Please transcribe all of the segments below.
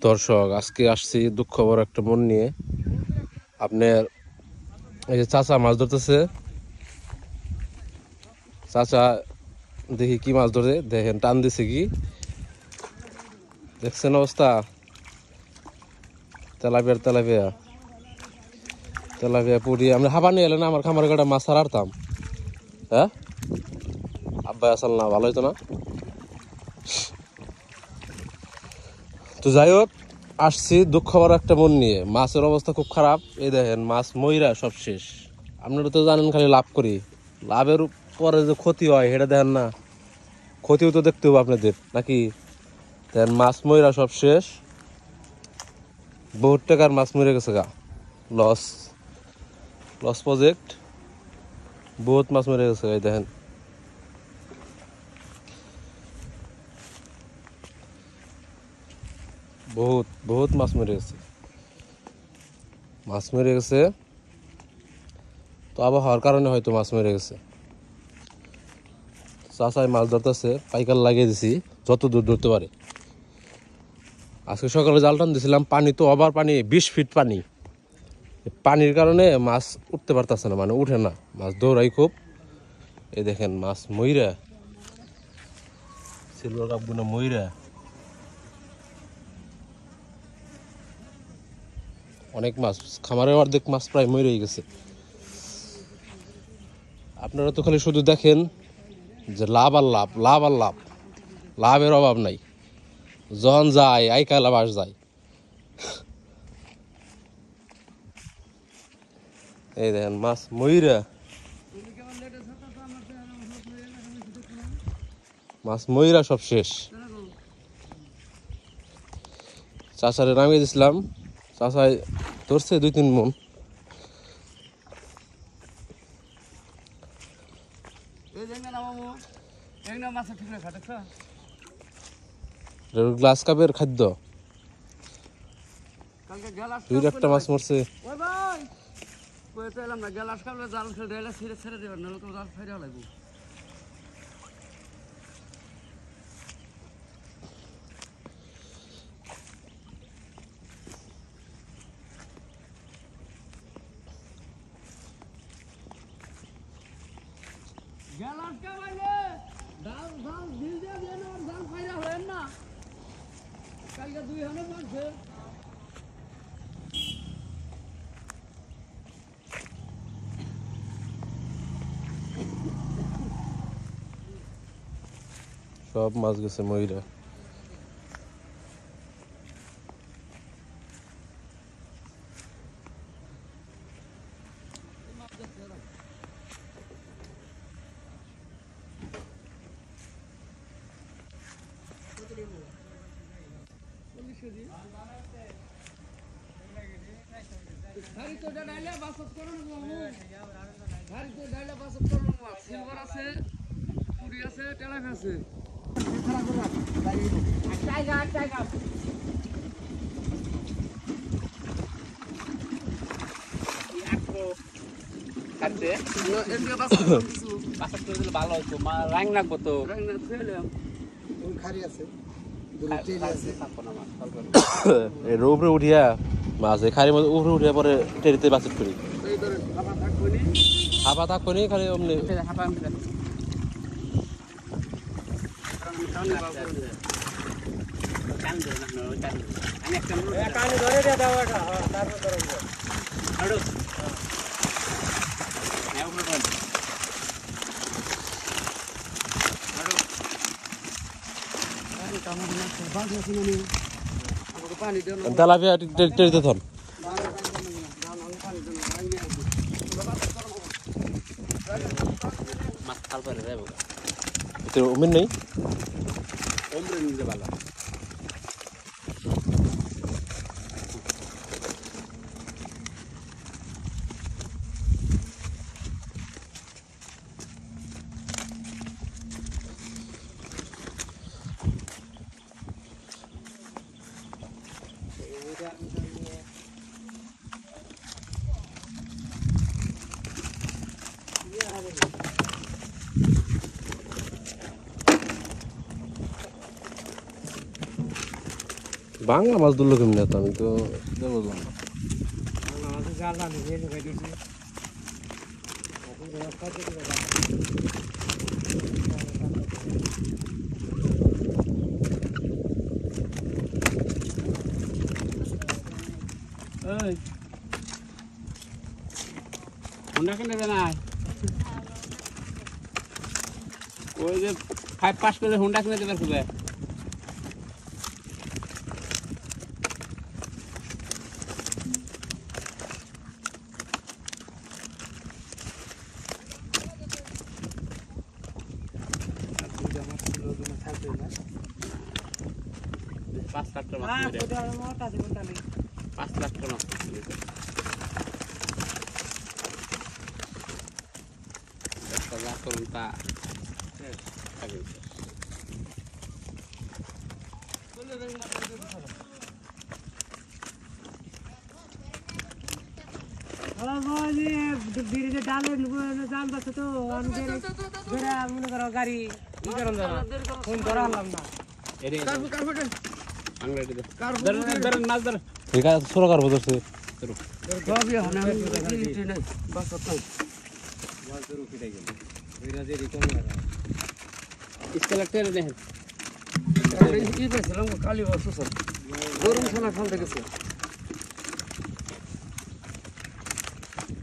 দর্শক, আজকে আসছি দুঃখ বড় একটা মন নিয়ে। আপনার এই যে চাচা মাছ ধরতেছে, চাচা দেখি কি মাছ ধরে, দেখেন টান দিছে কি, দেখছেন অবস্থা? Tilapia tilapia tilapia Puri. আমরা হাবানি এলে না আমার খামারে কাটা মাছ ছাড়াতাম। হ্যাঁ আব্বাই আসল না, ভালো হইতো না? তো যাই হোক, আসছি দুঃখ বড় একটা মন নিয়ে। মাছের অবস্থা খুব খারাপ। এই দেখেন মাছ মইরা সব শেষ। আপনারা তো জানেন খালি লাভ করি, লাভের পরে যে ক্ষতি হয় সেটা দেখেন না। ক্ষতিও তো দেখতে হবে আপনাদের নাকি? দেখেন মাছ মইরা সব শেষ। বহুত টাকার মাছ মরে গেছে গা। লস লস প্রজেক্ট, বহুত মাছ মরে গেছে। এই দেখেন বহুত বহুত মাছ মরে গেছে, মাছ মরে গেছে। তো আবহাওয়ার কারণে হয়তো মাছ মরে গেছে। চাচাই মাছ ধরতেছে, পাইকার লাগিয়ে দিছি যত দূর ধরতে পারে। আজকে সকালে জাল টান দিয়েছিলাম, পানি তো আবার পানি 20 ফিট পানি। পানির কারণে মাছ উঠতে পারতেছে না, মানে উঠে না, মাছ দৌড়াই খুব। এই দেখেন মাছ মইরা, সিলভার কাপ গুনা মইরা, অনেক মাছ খামারে অর্ধেক মাছ প্রায় মরেই গেছে। আপনারা তো খালি শুধু দেখেন যে লাভ আর লাভ, লাভ আর লাভ, লাভের অভাব নাই। জন যায় আইকা লাভ আস যায়। এই দেখেন মাছ মইরা, মাছ মইরা সব শেষ। চাচারে নামিয়ে দিছিলাম, চাচাই ধরছে 2-3 মন। গ্লাস কাপের খাদ্য, দুই একটা মাছ মরছে। সব মাছ গেছে মইরা। ভালো হতো রাং লাগবো তো এর উপরে উঠিয়া মাছ খালি উপরে উঠিয়া পরে টেরিতে বাসিত করি। হাফা থাকবো নি খালি অমনি। তেলাপিয়া টেরিতে ধন। মাছ খাল পারে যাবো উমিন নেই, ওমরে নিতে ভালো। বাংলা মাছ ধরলো কেমনি তো আমি তো বুঝলাম না। ওই হুন্ডা কিনে দে না ওই যে 5 পাস করে হুন্ডা কিনে দেবে খুবে পাঁচ লাখ টাকা মাছ কিনে দে। 5 লাখ টাকা মাছ কিনে দে। একটা যা করুন তা আগে এরে আংলাটি দে ধর মাছ ধর ঠিক আছে ছোট কার বলছে ধরো স্কেলার টেরে দেখেন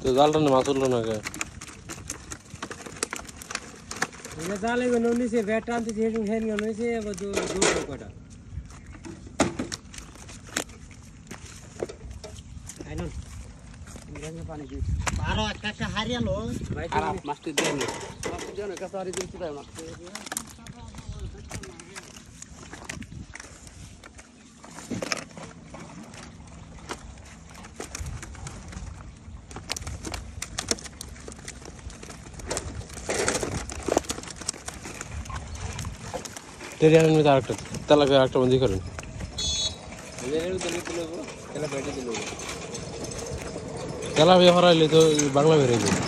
তো জালটা নিয়ে মাছ উঠলো না কে খারাপ মাছটি দেন টেরিয়ানের মধ্যে আরেকটা তেলাপিয়া আরেকটা বন্দি করেন তেলাপিয়া হরাইলে তো বাংলা বেরিয়ে যাবে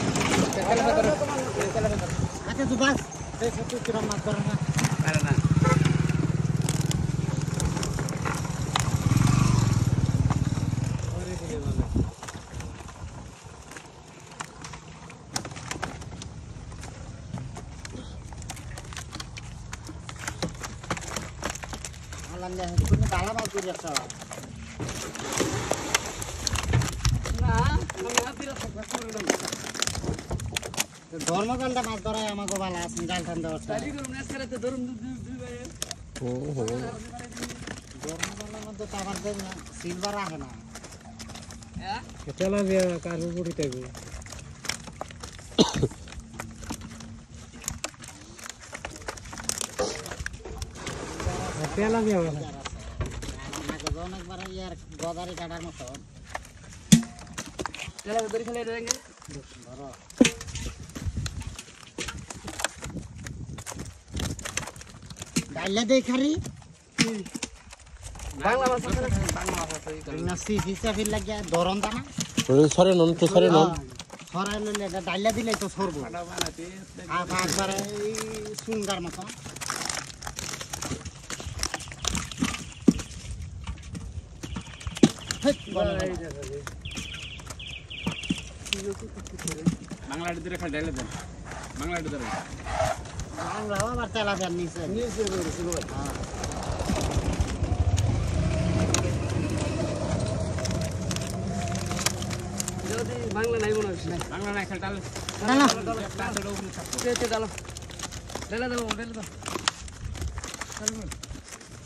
ধর্মকালটা মাছ ধরায় আমাকে ভালো আছে জাল টান দেওয়ার ধর্মকালের মধ্যে তো আবার সিলভার আসে না অনেকবার ইয়ার গদারি কাটার মতো ধরো ডাইলে দেখারি বাংলা মাছ না সিফিসা ফিল লাগিয়া ধরন দানা সরে নন তো সরে নন সরাই লইলে এটা ডাইলা দিলেই তো সরবো একবারে সুন্দর মতো বাংলাটি ধরে খালি ডাইলে দেন বাংলাটি ধরে বাংলাও আবার তেলাপিয়ার নিচে বাংলা নাই মনে হচ্ছে বাংলা নাই খালি ডাল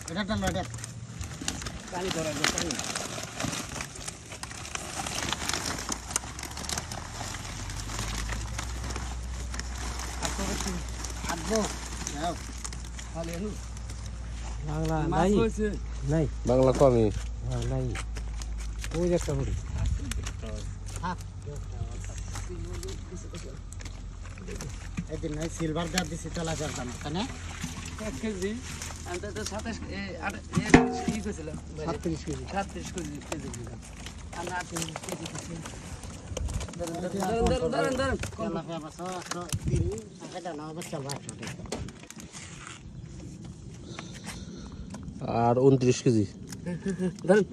এটা টানো এটা পানি ধরা পানি আদবো যাও বাংলা নাই নাই বাংলা কমই নাই ওই একটা হরি এদিন নাই সিলভার দেওয়ার দিছি তেলাপিয়ার দাম তাই না 1 কেজি আনতে তো 27 কি কইছিলাম 37 কেজি 36 কেজি আর না 3 কেজি তেলাপিয়া বাস 130 টাকা দাম হবে চলবা 100 টাকা আর 29 কেজি ধরেন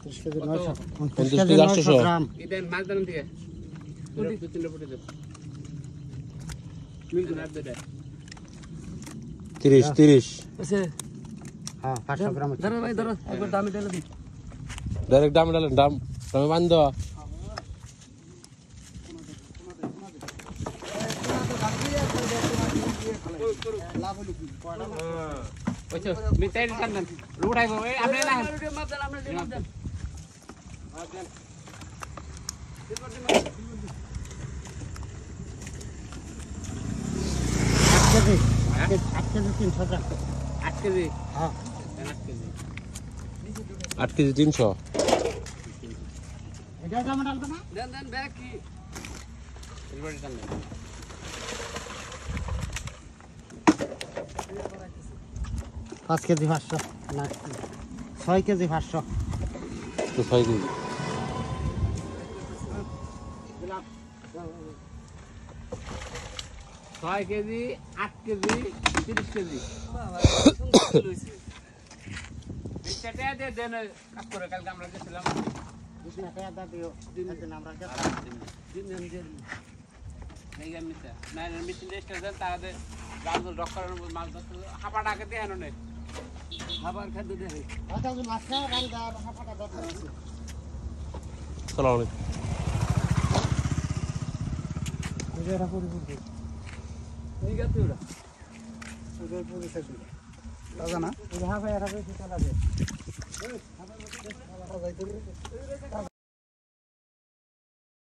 30 কেজি 900 29 কেজি কেজি 800 900 গ্রাম এই দেন মাছ ধরেন থেকে দু তিনটা ফুটে দেব মিল করে দে 30 হ্যাঁ 500 গ্রাম আছে। ধরো ভাই ধরো একবার দামে ঢেলে দিই ডাইরেক্ট দামে ডালেন দামে বান্ধ ওইছো মিটাই টান দেন উঠাইবো এই আপনি না কেজি 8 কেজি 300 গ্রাম 8 কেজি হ্যাঁ 8 কেজি 8 কেজি 300 এটা দাম ডালবে না দেন দেন ব্যাগ কি এবারে টান দেন 5 কেজি 500 না 6 কেজি 500 তো 6 কেজি 6 কেজি 8 কেজি 30 কেজি সেটা দিয়ে দেন কাজ করে কালকে আমরা গেছিলাম বিছনা টাকা দা দিও দিন আমরা এই মিটা না মিটিং রেস্ট দেন তাহলে গাজল ডক্টরের মাল ধরতে হাঁপাটা আগে দেখানো নেই খাবার খাদ্য দেখে আচ্ছা যে মাছ খাওয়া গাড়ি দা হাফাটা দরকার আছে আসসালামু আলাইকুম এটা পরিপূর্ণ ঠিক আছে ওরা ওদের পুলিশ আছে দাদা না এটা হাফা এটা বেশি চালাবে